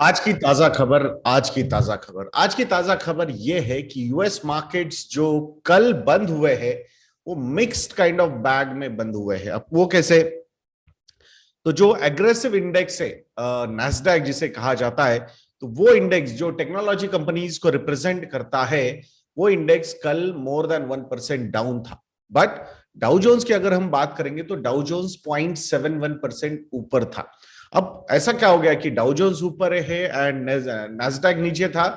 आज की ताजा खबर यह है कि यूएस मार्केट्स जो कल बंद हुए हैं वो मिक्स्ड काइंड ऑफ बैग में बंद हुए हैं। अब वो कैसे? तो जो एग्रेसिव इंडेक्स है, नैस्डैक जिसे कहा जाता है, तो वो इंडेक्स जो टेक्नोलॉजी कंपनीज को रिप्रेजेंट करता है, वो इंडेक्स कल मोर देन 1% डाउन था। बट डाउ जोन्स की अगर हम बात करेंगे तो डाउ जोन्स 0.71% ऊपर था। अब ऐसा क्या हो गया कि डाउ जोन्स ऊपर है एंड नैस्डैक नीचे था?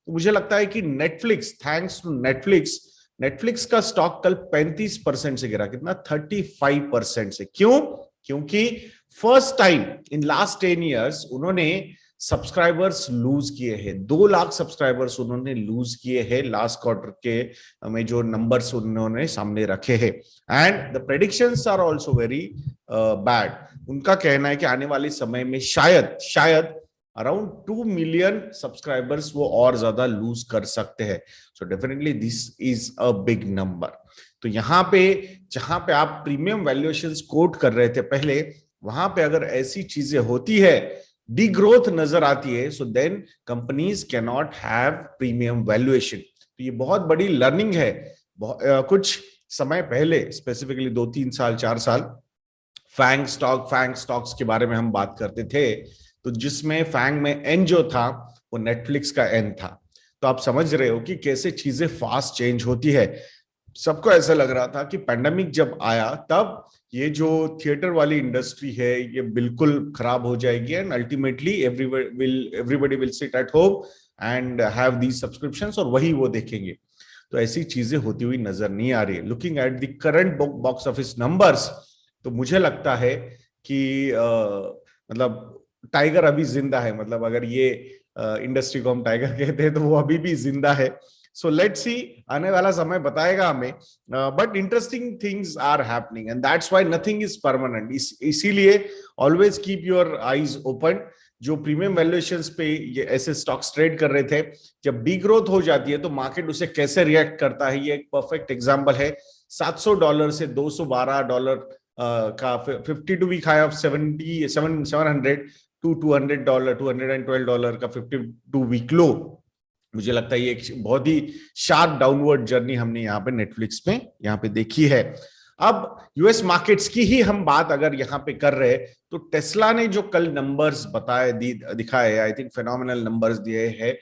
तो मुझे लगता है कि Netflix, thanks to Netflix, Netflix का स्टॉक कल 35% से गिरा। कितना? 35% से। क्यों? क्योंकि first time in last 10 years उन्होंने सब्सक्राइबर्स लूज किए हैं। 2 लाख सब्सक्राइबर्स उन्होंने लूज किए हैं लास्ट क्वार्टर के में जो नंबर्स उन्होंने सामने रखे हैं। And the predictions are also very bad. उनका कहना है कि आने वाले समय में शायद शायद अराउंड 2 मिलियन सब्सक्राइबर्स वो और ज्यादा लूज कर सकते हैं। So definitely this is a big number. तो यहाँ पे जहां पे आप प्रीमियम वैल्यूएशंस कोट कर रहे थे पहले, वहां पे अगर ऐसी चीजें होती है, डी ग्रोथ नजर आती है, so then companies can not have premium valuation. तो ये बहुत बड़ी लर्निंग है। कुछ समय पहले, स्पेसिफिकली 2-3 साल 4 साल, फैंग स्टॉक्स के बारे में हम बात करते थे, तो जिसमें फैंग में एन जो था वो नेटफ्लिक्स का एन था। तो आप समझ रहे हो कि कैसे चीजें फास्ट चेंज होती है। सबको ऐसा लग रहा था कि पैंडेमिक जब आया तब ये जो थिएटर वाली इंडस्ट्री है ये बिल्कुल खराब हो जाएगी and ultimately everybody will sit at home and have these subscriptions और वही वो देखेंगे। तो ऐसी चीजें होती हुई नजर नहीं आ रही है। Looking at the current box office numbers, तो मुझे लगता है कि मतलब टाइगर अभी जिंदा है। मतलब अगर ये इंडस्ट्री को हम टाइगर कहते हैं तो वो अभी भी जिंदा है। सो लेट्स सी, आने वाला समय बताएगा हमें। But interesting things are happening and that's why nothing is permanent. इसीलिए always keep your eyes open. जो प्रीमियम वैल्यूएशंस पे ये ऐसे स्टॉक्स ट्रेड कर रहे थे, जब डी ग्रोथ हो जाती है तो मार्केट उसे कैसे रिएक्ट करता है, ये एक परफेक्ट एग्जांपल है। $700 से $212 का 52 वीक हाई ऑफ 700 टू $200, $212 का 52 वीक लो। मुझे लगता है ये एक बहुत ही शार्प डाउनवर्ड जर्नी हमने यहाँ पे नेटफ्लिक्स में यहाँ पे देखी है। अब यूएस मार्केट्स की ही हम बात अगर यहाँ पे कर रहे हैं, तो टेस्ला ने जो कल नंबर्स दिखाए, आई थिंक फेनोमिनल नंबर्स दिए हैं।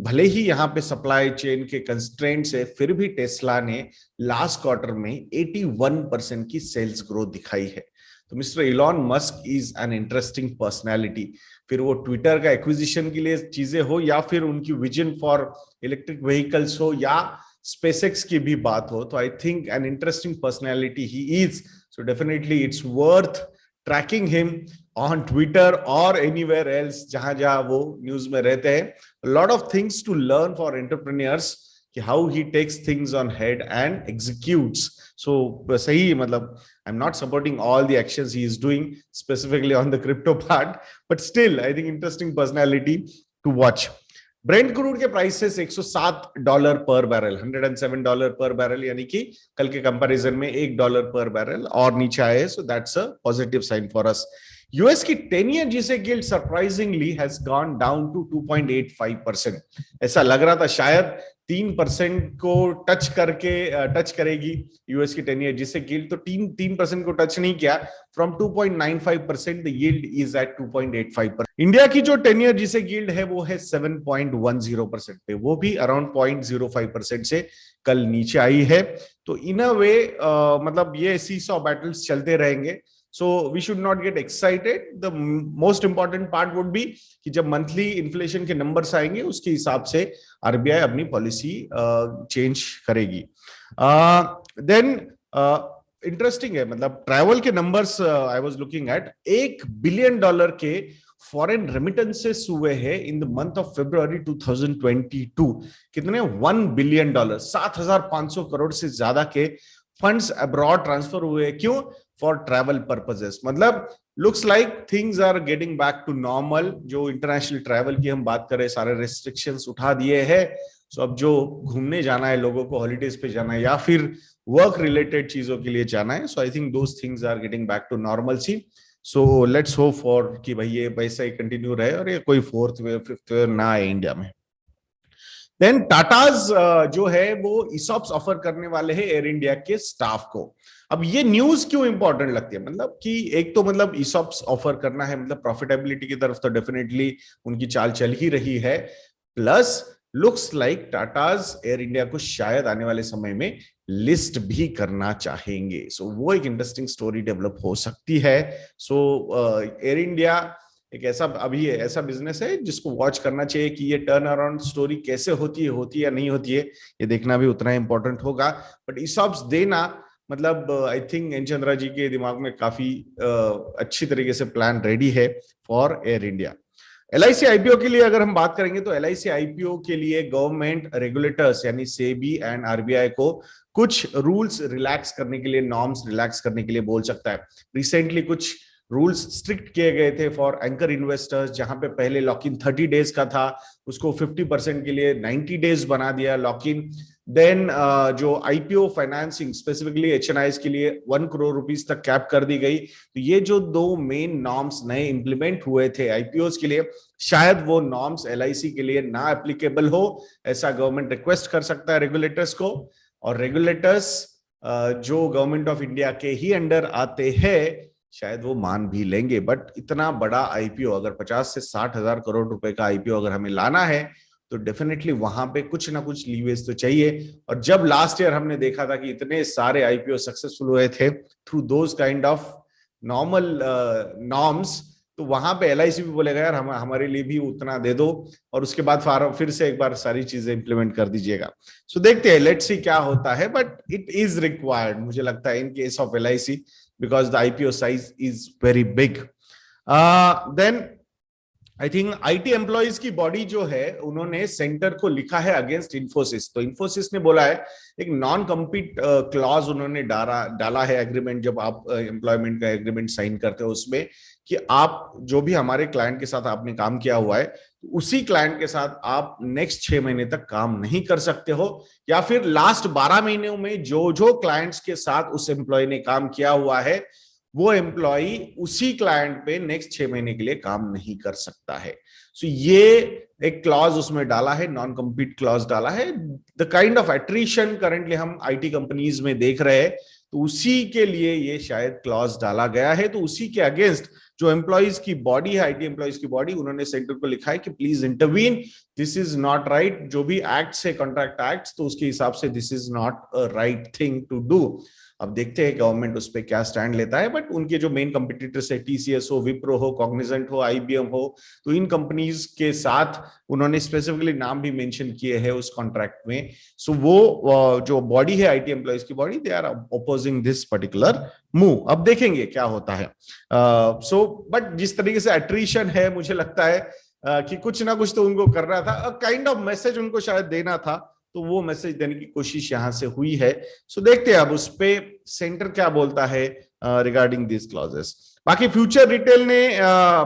भले ही यहाँ पे सप्लाई चेन के कंस्ट्रेंट्स है, फिर भी टेस्ला ने लास्ट क्वार्टर में 81% की सेल्स ग्रोथ दिखाई है। तो mister Elon Musk is an interesting personality. फिर वो ट्विटर का एक्विजिशन के लिए चीजें हो या फिर उनकी विजन फॉर इलेक्ट्रिक व्हीकल्स हो या स्पेसएक्स की भी बात हो, तो I think an interesting personality he is. So definitely it's worth tracking him on Twitter और एनीवेयर एल्स जहां जहां वो न्यूज में रहते हैं। Lot of things to learn for entrepreneurs कि how he takes things on head and executes. So सही, मतलब I'm not supporting all the actions he is doing specifically on the crypto part, but still I think interesting personality to watch. Brent crude के prices $107 पर barrel, $107 पर barrel, यानी कि कल के comparison में $1 पर बैरल और नीचे आए। So that's a positive sign for us. US की 10 year G sec yield surprisingly has gone down to 2.85%। ऐसा लग रहा था शायद 3% को टच करेगी यूएस की 10 ईयर जीसे गिल्ड, तो 3% को टच नहीं किया। From 2.95% the yield is at 2.85%। India की जो 10 ईयर जीसे गिल्ड है वो है 7.10% पे, वो भी अराउंड 0.05% से कल नीचे आई है। तो इन अ वे मतलब ये सीसॉ बैटल्स चलते रहेंगे। So we should not get excited. The most important part would be कि जब मंथली इन्फ्लेशन के नंबर्स आएंगे उसके हिसाब से आरबीआई अपनी पॉलिसी चेंज करेगी। देन इंटरेस्टिंग है, मतलब ट्रैवल के numbers I was looking at, $1 billion के फॉरेन रेमिटेंसेस हुए हैं in the month of February 2022। कितने? $1 बिलियन, 7,500 करोड़ से ज्यादा के फंड्स अब्रॉड ट्रांसफर हुए। क्यों? For travel purposes. मतलब looks like things are getting back to normal. जो इंटरनेशनल ट्रैवल की हम बात करें, सारे रेस्ट्रिक्शंस उठा दिए हैं। सो अब जो घूमने जाना है लोगों को, हॉलीडेज पे जाना है या फिर वर्क रिलेटेड चीजों के लिए जाना है, so I think those things are getting back to normal सी। सो लेट्स होप फॉर कि भाई ये वैसा ही कंटिन्यू रहे और ये कोई फोर्थ वेव फिफ्थ वेव ना आए इंडिया में। देन टाटाज जो है वो इसॉप्स ऑफर करने वाले हैं एयर इंडिया के स्टाफ को। अब ये न्यूज क्यों इंपॉर्टेंट लगती है, मतलब कि एक तो मतलब इसॉप्स ऑफर करना है, मतलब प्रॉफिटेबिलिटी की तरफ तो डेफिनेटली उनकी चाल चल ही रही है, plus looks like Tatas air India को शायद आने वाले समय में लिस्ट भी करना चाहेंगे। सो वो एक इंटरेस्टिंग स्टोरी डेवलप हो सकती है। सो एयर इंडिया एक ऐसा अभी ऐसा बिजनेस है जिसको वॉच करना चाहिए कि ये टर्न अराउंड स्टोरी कैसे होती है या नहीं होती है, ये देखना भी उतना इंपॉर्टेंट होगा। बट इसॉप्स देना मतलब आई थिंक एन चंद्रा जी के दिमाग में काफी अच्छी तरीके से प्लान रेडी है for air India. LIC IPO के लिए अगर हम बात करेंगे तो एलआईसी आईपीओ के लिए गवर्नमेंट रेगुलेटर्स यानी सेबी एंड आरबीआई को कुछ रूल्स रिलैक्स करने के लिए, नॉर्म्स रिलैक्स करने के लिए बोल सकता है। रिसेंटली कुछ रूल्स स्ट्रिक्ट किए गए थे फॉर एंकर इन्वेस्टर्स, जहां पे पहले लॉक इन 30 डेज का था उसको 50% के लिए 90 डेज बना दिया लॉक इन। देन जो आईपीओ फाइनेंसिंग स्पेसिफिकली एचएनआईज के लिए 1 करोड़ रुपीस तक कैप कर दी गई। तो ये जो दो मेन नॉर्म्स नए इंप्लीमेंट हुए थे आईपीओ के लिए, शायद वो नॉर्म्स एलआईसी के लिए ना एप्लीकेबल हो, ऐसा गवर्नमेंट रिक्वेस्ट कर सकता है रेगुलेटर्स को। और रेगुलेटर्स जो गवर्नमेंट ऑफ इंडिया के ही अंडर आते हैं शायद वो मान भी लेंगे। बट इतना बड़ा आईपीओ अगर 50 से 60 हजार करोड़ रुपए का आईपीओ अगर हमें लाना है तो डेफिनेटली वहां पे कुछ ना कुछ लीवेज तो चाहिए। और जब लास्ट ईयर हमने देखा था कि इतने सारे आईपीओ सक्सेसफुल हुए थे through those kind of normal norms, तो वहां पे एलआईसी भी बोलेगा यार हमारे लिए भी उतना दे दो, और उसके बाद फिर से एक बार सारी चीजें इंप्लीमेंट कर दीजिएगा। सो देखते हैं, लेट्स सी क्या होता है, बट इट इज रिक्वायर्ड मुझे लगता है in case of LIC because the IPO size is very big. Then I think IT employees की बॉडी जो है उन्होंने सेंटर को लिखा है अगेंस्ट इन्फोसिस। तो इन्फोसिस ने बोला है एक नॉन कम्पीट क्लॉज उन्होंने डाला है एग्रीमेंट, जब आप एम्प्लॉयमेंट का एग्रीमेंट साइन करते हो उसमें, कि आप जो भी हमारे क्लाइंट के साथ आपने काम किया हुआ है उसी क्लाइंट के साथ आप नेक्स्ट 6 महीने तक काम नहीं कर सकते हो, या फिर लास्ट 12 महीनों में जो जो क्लाइंट्स के साथ उस एम्प्लॉय ने काम किया हुआ है वो एम्प्लॉय उसी क्लाइंट पे नेक्स्ट 6 महीने के लिए काम नहीं कर सकता है। सो ये एक क्लॉज उसमें डाला है, नॉन कम्पीट क्लॉज डाला है। The kind of attrition currently हम आईटी कंपनीज में देख रहे हैं, तो उसी के लिए ये शायद क्लॉज डाला गया है। तो उसी के अगेंस्ट जो एम्प्लॉइज की बॉडी है, आईटी एम्प्लॉइज की बॉडी, उन्होंने सेंटर को लिखा है कि please intervene, this is not right. जो भी एक्ट्स है कॉन्ट्रैक्ट एक्ट्स, तो उसके हिसाब से this is not a right thing to do. अब देखते हैं गवर्नमेंट उस पर क्या स्टैंड लेता है। बट उनके जो मेन कंपिटिटर्स है, टीसीएस हो, विप्रो हो, कॉग्निजेंट हो, आईबीएम हो, तो इन कंपनीज के साथ उन्होंने स्पेसिफिकली नाम भी मेंशन किए हैं उस कॉन्ट्रैक्ट में। सो वो जो बॉडी है आईटी एम्प्लॉइज की body, they are opposing this particular move. अब देखेंगे क्या होता है। बट जिस तरीके से एट्रीशन है, मुझे लगता है कि कुछ ना कुछ तो उनको करना था, काइंड ऑफ मैसेज उनको शायद देना था, तो वो मैसेज देने की कोशिश यहां से हुई है। सो देखते हैं अब उस पे सेंटर क्या बोलता है रिगार्डिंग दिस क्लॉजेस। बाकी फ्यूचर रिटेल ने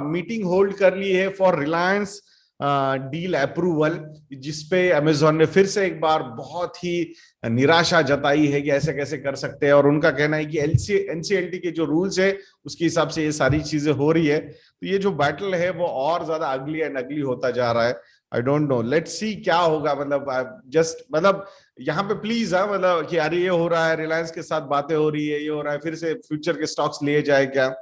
मीटिंग होल्ड कर ली है फॉर रिलायंस डील अप्रूवल, जिसपे अमेजॉन ने फिर से एक बार बहुत ही निराशा जताई है कि ऐसे कैसे कर सकते हैं, और उनका कहना है कि एनसीएलटी के जो रूल्स है उसके हिसाब से ये सारी चीजें हो रही है। तो ये जो बैटल है वो और ज्यादा अगली एंड अगली होता जा रहा है। I don't know, let's see क्या होगा। मतलब जस्ट मतलब यहाँ पे प्लीज मतलब कि अरे ये हो रहा है, रिलायंस के साथ बातें हो रही है, ये हो रहा है, फिर से फ्यूचर के स्टॉक्स लिए जाए क्या?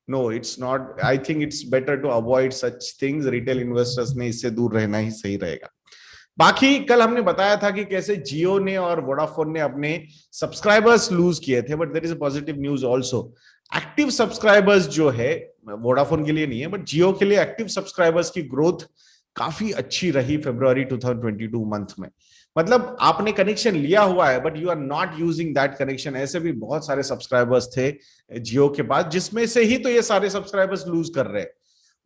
No, it's not. I think it's better to avoid such things. Retail investors ने इससे दूर रहना ही सही रहेगा। बाकी कल हमने बताया था कि कैसे जियो ने और वोडाफोन ने अपने सब्सक्राइबर्स लूज किए थे, but there is a positive news also. Active subscribers जो है, वोडाफोन के लिए नहीं है बट जियो के लिए, एक्टिव सब्सक्राइबर्स की ग्रोथ काफी अच्छी रही फरवरी 2022 मंथ में। मतलब आपने कनेक्शन लिया हुआ है but you are not using that connection, ऐसे भी बहुत सारे सब्सक्राइबर्स थे जियो के पास, जिसमें से ही तो ये सारे सब्सक्राइबर्स लूज कर रहे हैं।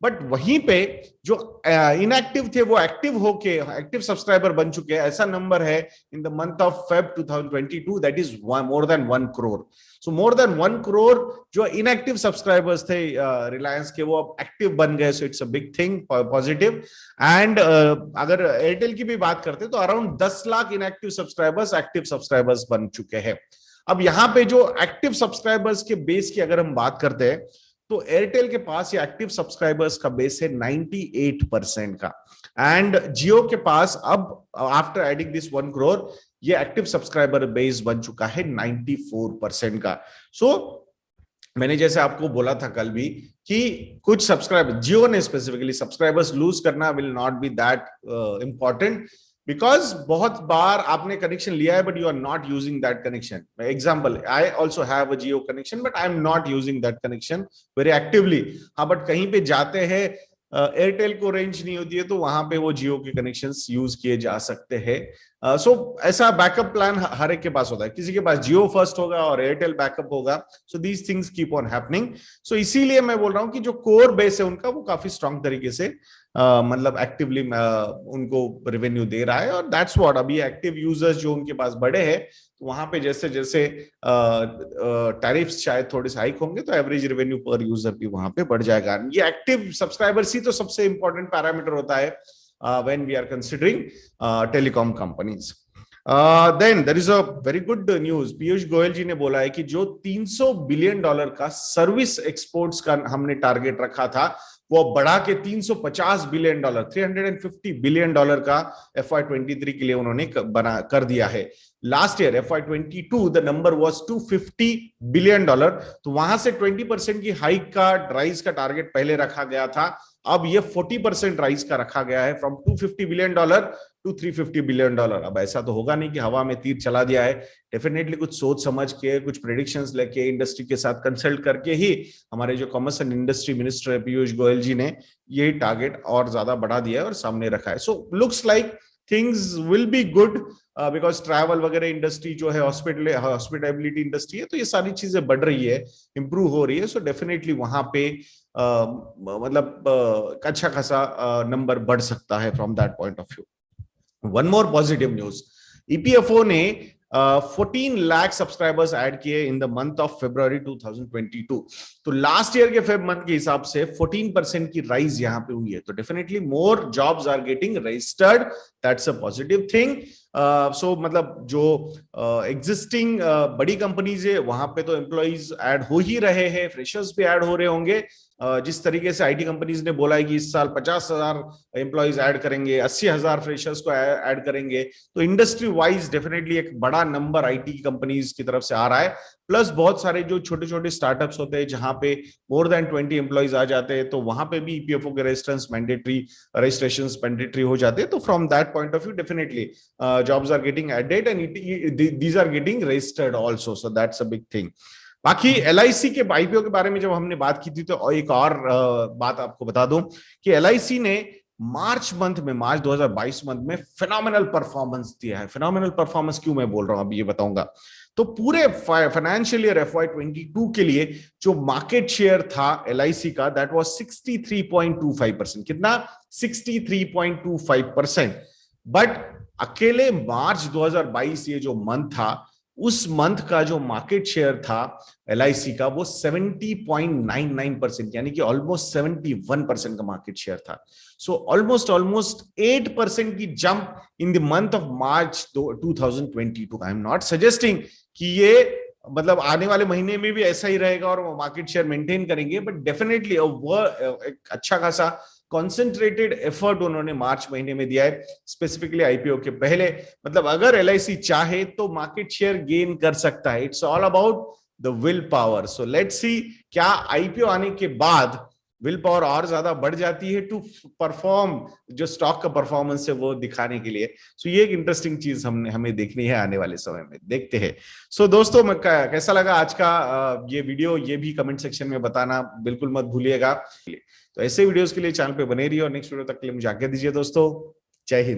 बट वहीं पे जो इनएक्टिव थे वो एक्टिव होके एक्टिव सब्सक्राइबर बन चुके हैं। ऐसा नंबर है in the month of Feb 2022, that is more than 1 crore. So more than 1 crore जो इनएक्टिव सब्सक्राइबर्स थे रिलायंस के, वो अब एक्टिव बन गए। So it's a big thing, positive. And अगर एयरटेल की भी बात करते हैं तो around 10 lakh inactive subscribers active subscribers बन चुके हैं। अब यहाँ पे जो एक्टिव सब्सक्राइबर्स के बेस की अगर हम बात करते हैं तो एयरटेल के पास ये एक्टिव सब्सक्राइबर्स का बेस है 98% का, एंड जियो के पास अब आफ्टर एडिंग दिस 1 करोड़ ये एक्टिव सब्सक्राइबर बेस बन चुका है 94% का। सो मैंने जैसे आपको बोला था कल भी कि कुछ सब्सक्राइबर, जियो ने स्पेसिफिकली, सब्सक्राइबर्स लूज करना will not be that important, because बहुत बार आपने कनेक्शन लिया है but you are not using that connection. Example, I also have a Jio connection but I am not using that connection very actively. हाँ, but कहीं पे जाते हैं, एयरटेल को रेंज नहीं होती है तो वहां पे वो जियो के कनेक्शंस यूज किए जा सकते हैं। सो ऐसा बैकअप प्लान हर एक के पास होता है, किसी के पास जियो फर्स्ट होगा और एयरटेल बैकअप होगा। So these things keep on happening. So इसीलिए मैं बोल रहा हूँ कि जो कोर बेस है उनका वो काफी स्ट्रांग तरीके से मतलब एक्टिवली उनको रेवेन्यू दे रहा है, और दैट्स व्हाट। अभी एक्टिव यूजर्स जो उनके पास बड़े हैं, तो वहां पे जैसे जैसे टैरिफ्स शायद थोड़े से हाइक होंगे तो एवरेज रेवेन्यू पर यूजर भी वहां पे बढ़ जाएगा। ये एक्टिव सब्सक्राइबर्स ही तो सबसे इंपॉर्टेंट पैरामीटर होता है when we are considering telecom companies. Then there is a very good news. Piyush Goyal ji ने बोला है कि जो $300 बिलियन का सर्विस एक्सपोर्ट्स का हमने टारगेट रखा था वो बढ़ा के $350 बिलियन, $350 बिलियन का FY23 के लिए उन्होंने बना कर दिया है। Last year FY22 the number was $250 billion, तो वहां से 20% की हाइक का राइज का टारगेट पहले रखा गया था, अब ये 40% राइज का रखा गया है, फ्रॉम $250 बिलियन टू $350 बिलियन। अब ऐसा तो होगा नहीं कि हवा में तीर चला दिया है, डेफिनेटली कुछ सोच समझ के, कुछ प्रेडिक्शंस लेके, इंडस्ट्री के साथ कंसल्ट करके ही हमारे जो commerce and industry minister Piyush Goyal ji ने ये टारगेट और ज्यादा बढ़ा दिया है और सामने रखा है। सो looks like things will be good, because travel वगैरह इंडस्ट्री जो है, हॉस्पिटैलिटी इंडस्ट्री है, तो ये सारी चीजें बढ़ रही है, इंप्रूव हो रही है। सो डेफिनेटली वहां पे मतलब अच्छा खासा नंबर बढ़ सकता है from that point of view. One more positive news, EPFO ने 14 लाख सब्सक्राइबर्स ऐड किए in the month of February 2022। तो लास्ट ईयर के फेब मंथ के हिसाब से 14% की राइज यहां पे हुई है, तो definitely more jobs are getting registered, that's a positive thing. So मतलब जो एग्जिस्टिंग बड़ी कंपनीज है वहां पे तो एम्प्लॉइज ऐड हो ही रहे हैं, फ्रेशर्स भी ऐड हो रहे होंगे। जिस तरीके से आईटी कंपनीज ने बोला है कि इस साल 50,000 एम्प्लॉइज ऐड करेंगे, 80,000 फ्रेशर्स को ऐड करेंगे, तो इंडस्ट्री वाइज डेफिनेटली एक बड़ा नंबर आईटी कंपनीज की तरफ से आ रहा है। प्लस बहुत सारे जो छोटे छोटे स्टार्टअप्स होते हैं जहां पे मोर देन 20 एम्प्लॉइज आ जाते हैं, तो वहां पे भी ईपीएफओ के रजिस्ट्रेशन मैंडेटरी हो जाते हैं। तो from that point of view definitely jobs are getting added and these are getting registered also, so that's a big thing. बाकी एलआईसी के आईपीओ के बारे में जब हमने बात की थी, तो एक और बात आपको बता दूं कि एलआईसी ने मार्च 2022 मंथ में फिनोमिनल परफॉर्मेंस दिया है। फिनोमिनल परफॉर्मेंस क्यों मैं बोल रहा हूं अभी ये बताऊंगा। तो पूरे फाइनेंशियल ईयर FY22 के लिए जो मार्केट शेयर था एलआईसी का, दैट वाज 63.25%। कितना? 63.25%। बट अकेले मार्च 2022 ये जो मंथ था, उस मंथ का जो मार्केट शेयर था एलआईसी का वो 70.99%, यानी कि ऑलमोस्ट 71% का मार्केट शेयर था। सो ऑलमोस्ट 8% की jump in the month of March 2022। I am not suggesting कि ये मतलब आने वाले महीने में भी ऐसा ही रहेगा और मार्केट शेयर मेंटेन करेंगे, बट डेफिनेटली वो एक अच्छा खासा कॉन्सेंट्रेटेड एफर्ट उन्होंने मार्च महीने में दिया है, स्पेसिफिकली आईपीओ के पहले। मतलब अगर एलआईसी चाहे तो मार्केट शेयर गेन कर सकता है, it's all about the will power. So let's see क्या आईपीओ आने के बाद विल पावर और ज्यादा बढ़ जाती है टू परफॉर्म, जो स्टॉक का परफॉर्मेंस है वो दिखाने के लिए। सो ये एक इंटरेस्टिंग चीज हमें देखनी है आने वाले समय में, देखते हैं। सो दोस्तों, कैसा लगा आज का ये वीडियो, ये भी कमेंट सेक्शन में बताना बिल्कुल मत भूलिएगा। तो ऐसे वीडियोस के लिए चैनल पे बने रहिए और नेक्स्ट वीडियो तक के लिए मुझे आज्ञा दीजिए दोस्तों। जय हिंद।